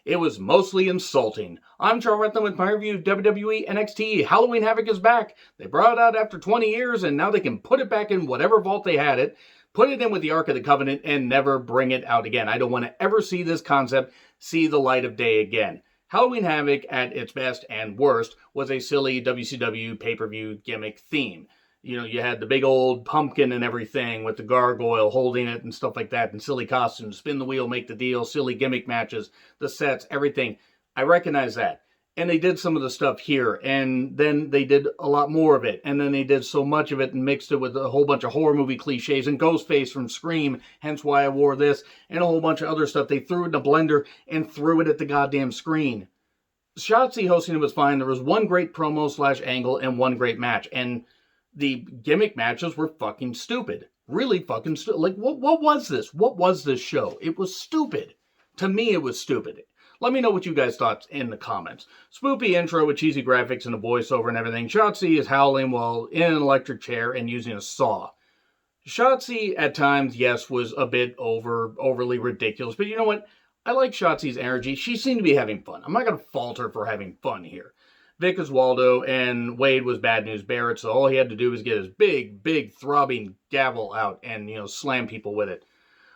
It was mostly insulting. I'm Charles Rethlin with my review of WWE NXT. Halloween Havoc is back. They brought it out after 20 years, and now they can put it back in whatever vault they had it, put it in with the Ark of the Covenant, and never bring it out again. I don't want to ever see this concept see the light of day again. Halloween Havoc, at its best and worst, was a silly WCW pay-per-view gimmick theme. You know, you had the big old pumpkin and everything with the gargoyle holding it and stuff like that, and silly costumes, spin the wheel, make the deal, silly gimmick matches, the sets, everything. I recognize that. And they did some of the stuff here, and then they did a lot more of it, and then they did so much of it and mixed it with a whole bunch of horror movie cliches, and Ghostface from Scream, hence why I wore this, and a whole bunch of other stuff. They threw it in a blender and threw it at the goddamn screen. Shotzi hosting it was fine. There was one great promo/angle and one great match, and the gimmick matches were fucking stupid. Really fucking stupid. Like, what was this? What was this show? It was stupid. To me, it was stupid. Let me know what you guys thought in the comments. Spoopy intro with cheesy graphics and a voiceover and everything. Shotzi is howling while in an electric chair and using a saw. Shotzi, at times, yes, was a bit overly ridiculous. But you know what? I like Shotzi's energy. She seemed to be having fun. I'm not going to fault her for having fun here. Vic is Waldo, and Wade was Bad News Barrett, so all he had to do was get his big, throbbing gavel out and, slam people with it.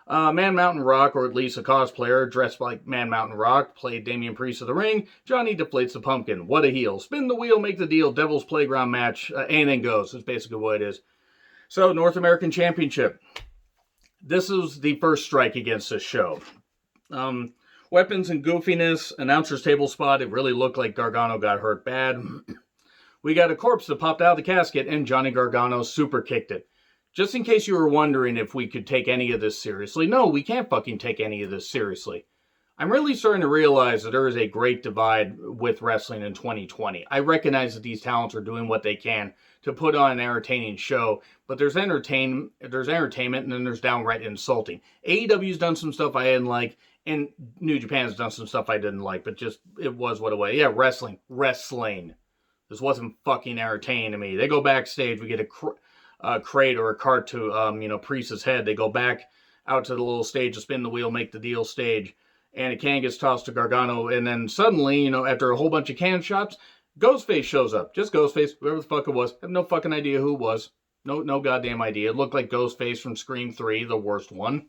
Man Mountain Rock, or at least a cosplayer dressed like Man Mountain Rock, played Damian Priest of the Ring. Johnny deflates the pumpkin. What a heel. Spin the wheel, make the deal, Devil's Playground match, anything goes. That's basically what it is. So, North American Championship. This is the first strike against this show. Weapons and goofiness, announcer's table spot, it really looked like Gargano got hurt bad. We got a corpse that popped out of the casket, and Johnny Gargano super kicked it. Just in case you were wondering if we could take any of this seriously, no, we can't fucking take any of this seriously. I'm really starting to realize that there is a great divide with wrestling in 2020. I recognize that these talents are doing what they can to put on an entertaining show, but there's entertainment, and then there's downright insulting. AEW's done some stuff I didn't like, and New Japan's done some stuff I didn't like, but just, it was what it was. Yeah, wrestling. This wasn't fucking entertaining to me. They go backstage, we get a crate or a cart to, Priest's head. They go back out to the little stage to spin the wheel, make the deal stage, and a can gets tossed to Gargano, and then suddenly, after a whole bunch of can shots, Ghostface shows up. Just Ghostface, whoever the fuck it was. I have no fucking idea who it was. No goddamn idea. It looked like Ghostface from Scream 3, the worst one.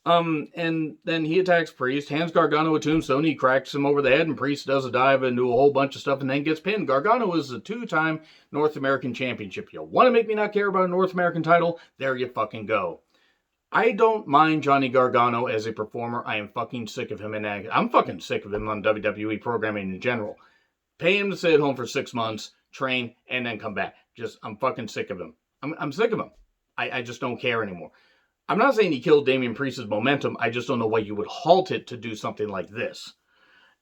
And then he attacks Priest, hands Gargano a tombstone, he cracks him over the head, and Priest does a dive into a whole bunch of stuff and then gets pinned. Gargano is a 2-time North American Championship. You want to make me not care about a North American title? There you fucking go. I don't mind Johnny Gargano as a performer. I am fucking sick of him I'm fucking sick of him on WWE programming in general. Pay him to stay at home for 6 months, train, and then come back. I'm fucking sick of him. I'm sick of him. I just don't care anymore. I'm not saying he killed Damian Priest's momentum. I just don't know why you would halt it to do something like this.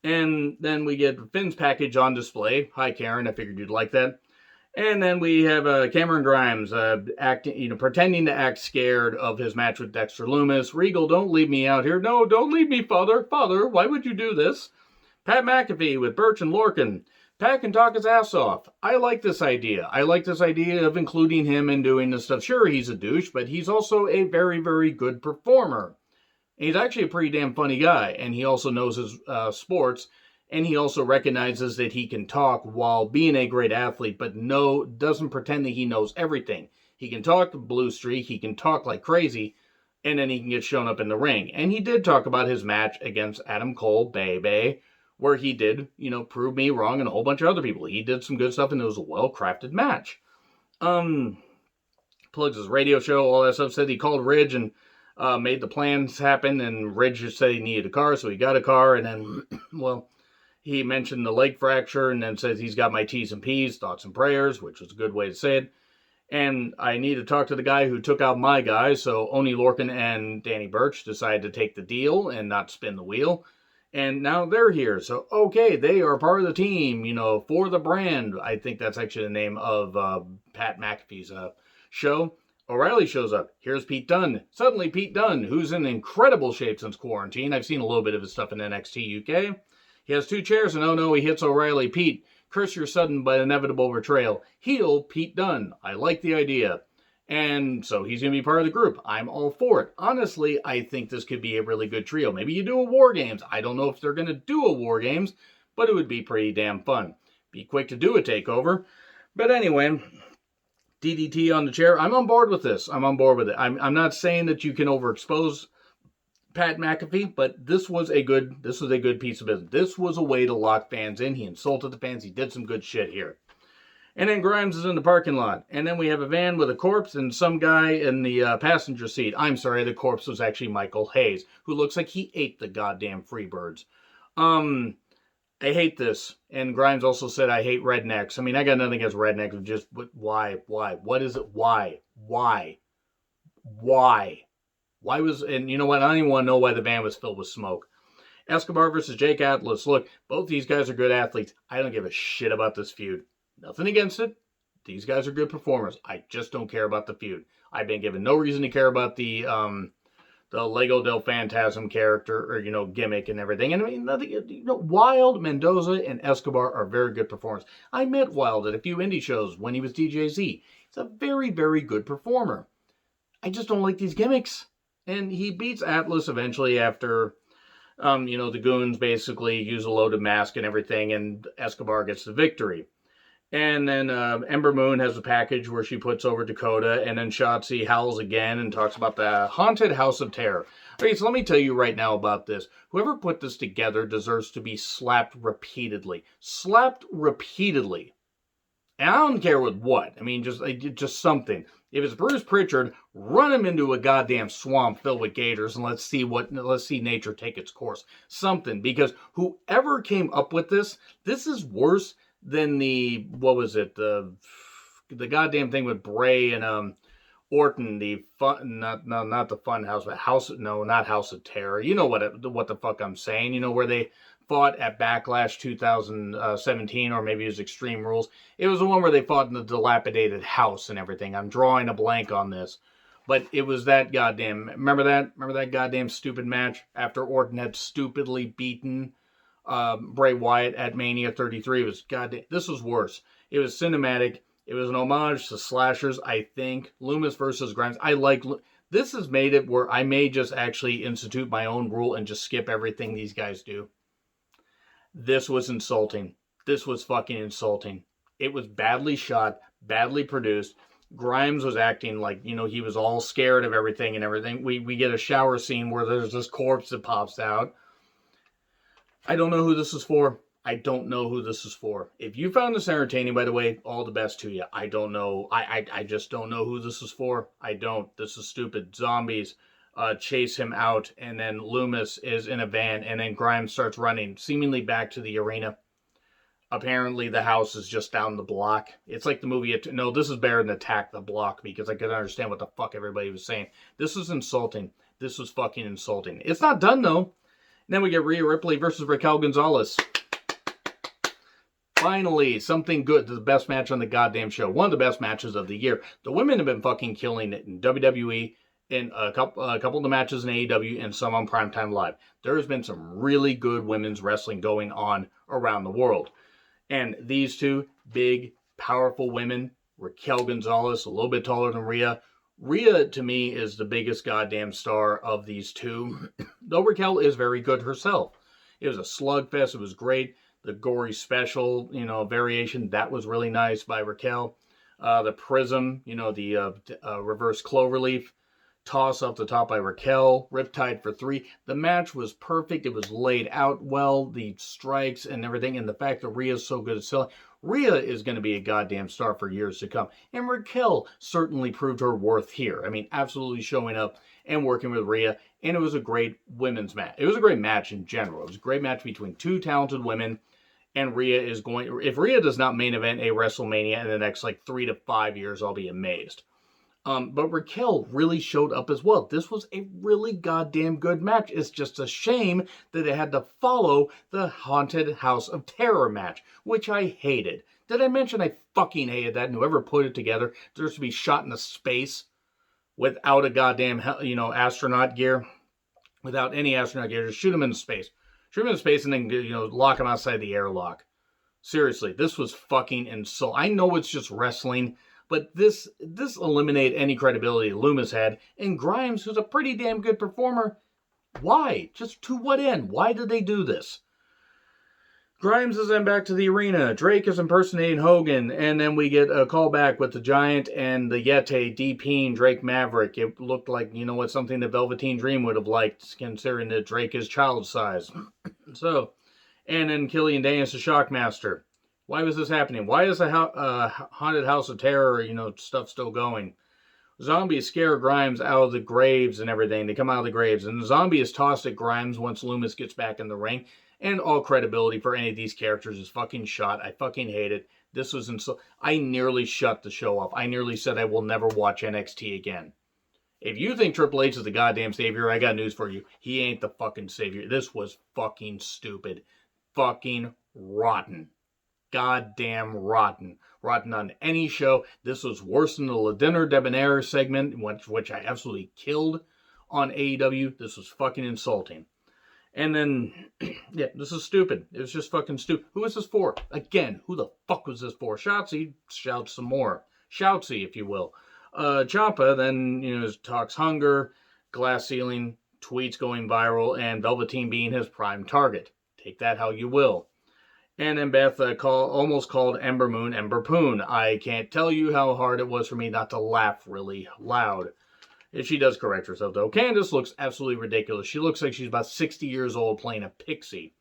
And then we get Finn's package on display. Hi, Karen. I figured you'd like that. And then we have Cameron Grimes pretending to act scared of his match with Dexter Lumis. Regal, don't leave me out here. No, don't leave me, Father. Father, why would you do this? Pat McAfee with Birch and Lorcan. Pat can talk his ass off. I like this idea. I like this idea of including him in doing this stuff. Sure, he's a douche, but he's also a very, very good performer. He's actually a pretty damn funny guy, and he also knows his sports, and he also recognizes that he can talk while being a great athlete, but doesn't pretend that he knows everything. He can talk blue streak, he can talk like crazy, and then he can get shown up in the ring. And he did talk about his match against Adam Cole, baby, where he did, prove me wrong and a whole bunch of other people. He did some good stuff, and it was a well-crafted match. Plugs his radio show, all that stuff. Said he called Ridge and made the plans happen, and Ridge just said he needed a car, so he got a car, and then, he mentioned the leg fracture, and then says he's got my T's and P's, thoughts and prayers, which was a good way to say it. And I need to talk to the guy who took out my guy, so Oney Lorcan and Danny Burch decided to take the deal and not spin the wheel. And now they're here. So, okay, they are part of the team, for the brand. I think that's actually the name of Pat McAfee's show. O'Reilly shows up. Here's Pete Dunne. Suddenly, Pete Dunne, who's in incredible shape since quarantine. I've seen a little bit of his stuff in NXT UK. He has 2 chairs, and oh no, he hits O'Reilly. Pete, curse your sudden but inevitable betrayal. Heel Pete Dunne. I like the idea. And so he's going to be part of the group. I'm all for it. Honestly, I think this could be a really good trio. Maybe you do a War Games. I don't know if they're going to do a War Games, but it would be pretty damn fun. Be quick to do a takeover. But anyway, DDT on the chair. I'm on board with this. I'm on board with it. I'm not saying that you can overexpose Pat McAfee, but this was a good piece of business. This was a way to lock fans in. He insulted the fans. He did some good shit here. And then Grimes is in the parking lot. And then we have a van with a corpse and some guy in the passenger seat. I'm sorry, the corpse was actually Michael Hayes, who looks like he ate the goddamn Freebirds. I hate this. And Grimes also said, I hate rednecks. I mean, I got nothing against rednecks. Just, why? What is it? Why? Why was, and you know what? I don't even want to know why the van was filled with smoke. Escobar versus Jake Atlas. Look, both these guys are good athletes. I don't give a shit about this feud. Nothing against it. These guys are good performers. I just don't care about the feud. I've been given no reason to care about the Lego del Phantasm character or gimmick and everything. And I mean, nothing. Wild, Mendoza, and Escobar are very good performers. I met Wild at a few indie shows when he was DJZ. He's a very, very good performer. I just don't like these gimmicks. And he beats Atlas eventually after, the goons basically use a loaded mask and everything, and Escobar gets the victory. And then Ember Moon has a package where she puts over Dakota, and then Shotzi howls again and talks about the haunted house of terror. Okay, so let me tell you right now about this. Whoever put this together deserves to be slapped repeatedly. Slapped repeatedly. And I don't care with what. I mean, just something. If it's Bruce Pritchard, run him into a goddamn swamp filled with gators and let's see nature take its course. Something. Because whoever came up with this is worse than the goddamn thing with Bray and Orton, not the Fun House, but not House of Terror. You know what the fuck I'm saying? Where they fought at Backlash 2017, or maybe it was Extreme Rules. It was the one where they fought in the dilapidated house and everything. I'm drawing a blank on this. But it was that goddamn, remember that goddamn stupid match after Orton had stupidly beaten Bray Wyatt at Mania 33. It was goddamn. This was worse. It was cinematic. It was an homage to slashers. I think Loomis versus Grimes. This has made it where I may just actually institute my own rule and just skip everything these guys do. This was insulting. This was fucking insulting. It was badly shot, badly produced. Grimes was acting like, he was all scared of everything and everything. We get a shower scene where there's this corpse that pops out. I don't know who this is for. I don't know who this is for. If you found this entertaining, by the way, all the best to you. I don't know. I just don't know who this is for. I don't. This is stupid. Zombies chase him out, and then Loomis is in a van, and then Grimes starts running, seemingly back to the arena. Apparently, the house is just down the block. It's like the movie. No, this is better than Attack the Block, because I could understand what the fuck everybody was saying. This was insulting. This was fucking insulting. It's not done, though. Then we get Ria Ripley versus Raquel Gonzalez. Finally, something good. The best match on the goddamn show. One of the best matches of the year. The women have been fucking killing it in WWE, in a couple of the matches in AEW, and some on Primetime Live. There has been some really good women's wrestling going on around the world. And these two big, powerful women, Raquel Gonzalez, a little bit taller than Rhea. Rhea, to me, is the biggest goddamn star of these two, though Raquel is very good herself. It was a slugfest. It was great. The gory special, variation, that was really nice by Raquel. The Prism, the reverse cloverleaf toss off the top by Raquel. Riptide for 3. The match was perfect. It was laid out well. The strikes and everything. And the fact that Rhea's so good at selling. Rhea is going to be a goddamn star for years to come. And Raquel certainly proved her worth here. I mean, absolutely showing up and working with Rhea. And it was a great women's match. It was a great match in general. It was a great match between two talented women. And Rhea is if Rhea does not main event a WrestleMania in the next 3 to 5 years, I'll be amazed. But Raquel really showed up as well. This was a really goddamn good match. It's just a shame that it had to follow the Haunted House of Terror match, which I hated. Did I mention I fucking hated that? And whoever put it together deserves to be shot into space without a goddamn, astronaut gear. Without any astronaut gear. Just shoot him into space. Shoot him into space and then, lock him outside the airlock. Seriously, this was fucking insulting. I know it's just wrestling, But this eliminated any credibility Loomis had. And Grimes, who's a pretty damn good performer, why? Just to what end? Why did they do this? Grimes is then back to the arena. Drake is impersonating Hogan, and then we get a callback with the Giant and the Yeti DPing Drake Maverick. It looked like, you know what, something the Velveteen Dream would have liked, considering that Drake is child size. So, and then Killian Danis, the Shockmaster. Why was this happening? Why is the Haunted House of Terror, stuff still going? Zombies scare Grimes out of the graves and everything. They come out of the graves, and the zombie is tossed at Grimes once Loomis gets back in the ring. And all credibility for any of these characters is fucking shot. I fucking hate it. This was I nearly shut the show off. I nearly said I will never watch NXT again. If you think Triple H is the goddamn savior, I got news for you. He ain't the fucking savior. This was fucking stupid. Fucking rotten. Goddamn rotten. Rotten on any show. This was worse than the Le Dinner Debonair segment, which I absolutely killed on AEW. This was fucking insulting. And then, yeah, this is stupid. It was just fucking stupid. Who is this for? Again, who the fuck was this for? Shotzi shouts some more. Shoutsy, if you will. Ciampa then, talks hunger, glass ceiling, tweets going viral, and Velveteen being his prime target. Take that how you will. And then Beth almost called Ember Moon Ember Poon. I can't tell you how hard it was for me not to laugh really loud. If she does correct herself, though. Candice looks absolutely ridiculous. She looks like she's about 60 years old playing a pixie.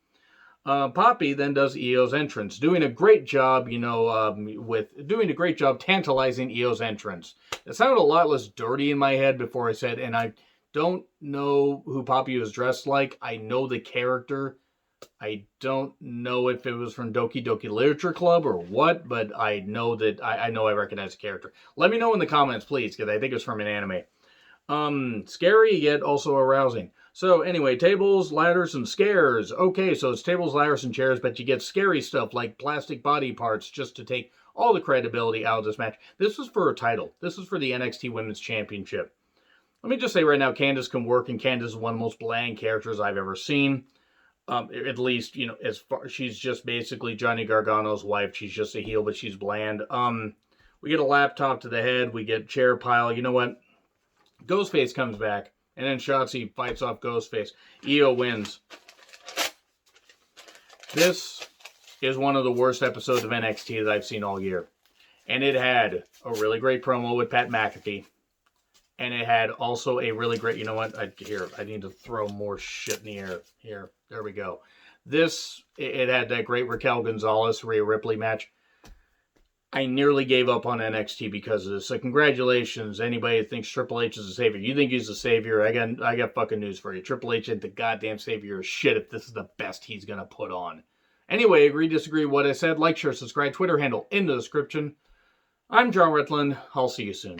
Poppy then does Io's entrance, doing a great job, tantalizing Io's entrance. It sounded a lot less dirty in my head before I said, and I don't know who Poppy was dressed like. I know the character. I don't know if it was from Doki Doki Literature Club or what, but I know that I recognize the character. Let me know in the comments, please, because I think it's from an anime. Scary, yet also arousing. So, anyway, tables, ladders, and scares. Okay, so it's tables, ladders, and chairs, but you get scary stuff like plastic body parts just to take all the credibility out of this match. This was for a title. This is for the NXT Women's Championship. Let me just say right now, Candice can work, and Candice is one of the most bland characters I've ever seen. At least, she's just basically Johnny Gargano's wife. She's just a heel, but she's bland. We get a laptop to the head. We get chair pile. You know what? Ghostface comes back, and then Shotzi fights off Ghostface. Io wins. This is one of the worst episodes of NXT that I've seen all year. And it had a really great promo with Pat McAfee. And it had also a really great, I need to throw more shit in the air. Here, there we go. It had that great Raquel Gonzalez, Ria Ripley match. I nearly gave up on NXT because of this. So congratulations, anybody that thinks Triple H is a savior. You think he's a savior? I got fucking news for you. Triple H ain't the goddamn savior of shit if this is the best he's gonna put on. Anyway, agree, disagree with what I said. Like, share, subscribe, Twitter handle in the description. I'm John Retland. I'll see you soon.